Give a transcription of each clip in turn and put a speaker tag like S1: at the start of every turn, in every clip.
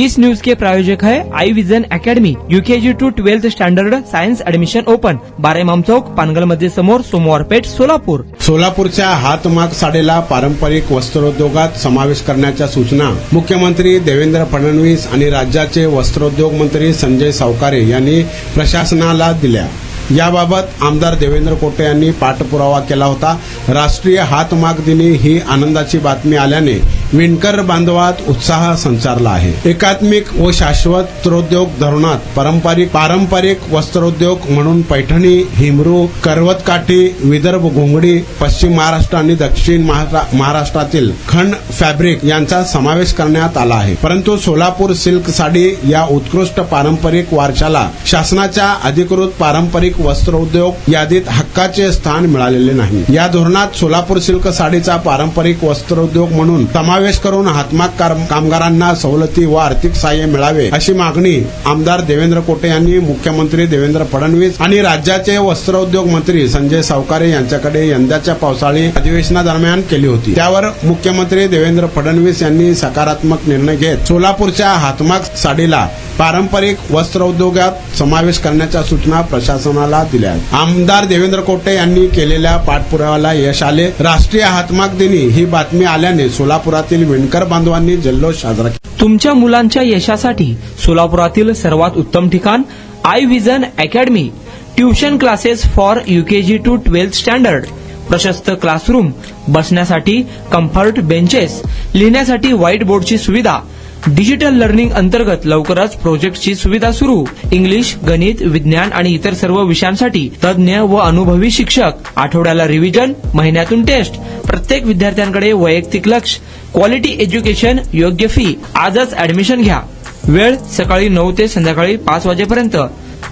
S1: इस news के प्रायोजक है Aai Vision Academy, UKG to 12th standard science admission open, 12 Imam Chowk, Pangal मध्ये समोर, सोमवार पेठ, सोलापूर.
S2: सोलापूरच्या हातमाग साडीला पारंपरिक वस्त्रोद्योगात समावेश करण्याच्या सूचना मुख्यमंत्री देवेंद्र फडणवीस आणि राज्याचे वस्त्रोद्योग मंत्री संजय सावकारे यांनी प्रशासनाला दिल्या. याबाबत आमदार देवेंद्र कोटे यांनी पाठपुरावा केला होता. राष्ट्रीय हातमाग दिनी ही आनंदाची बातमी आल्याने विणकर बांधवात उत्साह संचारला आहे. एकात्मिक व शाश्वत वस्त्रोद्योग धोरणात पारंपरिक वस्त्रोद्योग म्हणून पैठणी, हिमरू, करवतकाठी, विदर्भ घोंगडी, पश्चिम महाराष्ट्र आणि दक्षिण महाराष्ट्रातील खंड फॅब्रिक यांचा समावेश करण्यात आला आहे. परंतु सोलापूर सिल्क साडी या उत्कृष्ट पारंपरिक वारशाला शासनाच्या अधिकृत पारंपरिक वस्त्रोद्योग यादीत हक्काचे स्थान मिळालेले नाही. या धोरणात सोलापूर सिल्क साडीचा पारंपरिक वस्त्रोद्योग म्हणून समावेश करून हातमाग कामगारांना सवलती व आर्थिक सहाय्य मिळावे अशी मागणी आमदार देवेंद्र कोटे यांनी मुख्यमंत्री देवेंद्र फडणवीस आणि राज्याचे वस्त्रोद्योग मंत्री संजय सावकारे यांच्याकडे यंदाच्या पावसाळी अधिवेशनादरम्यान केली होती. त्यावर मुख्यमंत्री देवेंद्र फडणवीस यांनी सकारात्मक निर्णय घेत सोलापूरच्या हातमाग साडीला पारंपरिक वस्त्रोद्योगात समावेश करण्याच्या सूचना प्रशासनाला दिल्या. आमदार देवेंद्र कोटे यांनी केलेल्या पाठपुराव्याला यश आले. राष्ट्रीय हातमाग दिनी ही बातमी आल्याने सोलापुरातील विणकर बांधवांनी जल्लोष साजरा केला.
S1: तुमच्या मुलांच्या यशासाठी सोलापुरातील सर्वात उत्तम ठिकाण Aai Vision Academy. Tuition classes for UKG to 12th standard. प्रशस्त क्लासरूम, बसण्यासाठी कम्फर्ट बेंचेस, लिहिण्यासाठी व्हाईट बोर्डची सुविधा. डिजिटल लर्निंग अंतर्गत लवकरच प्रोजेक्टची सुविधा सुरू. इंग्लिश, गणित, विज्ञान आणि इतर सर्व विषयांसाठी तज्ञ व अनुभवी शिक्षक. आठवड्याला रिव्हिजन, महिन्यातून टेस्ट. प्रत्येक विद्यार्थ्यांकडे वैयक्तिक लक्ष. क्वालिटी एज्युकेशन, योग्य फी. आजच ऍडमिशन घ्या. वेळ सकाळी 9 ते संध्याकाळी 5 वाजेपर्यंत.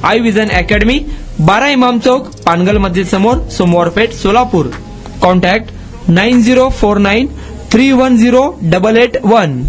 S1: आई विजन अकॅडमी, 12 इमाम चौक, पानगल मध्ये समोर, सोमवार पेठ, सोलापूर. कॉन्टॅक्ट 9049310881.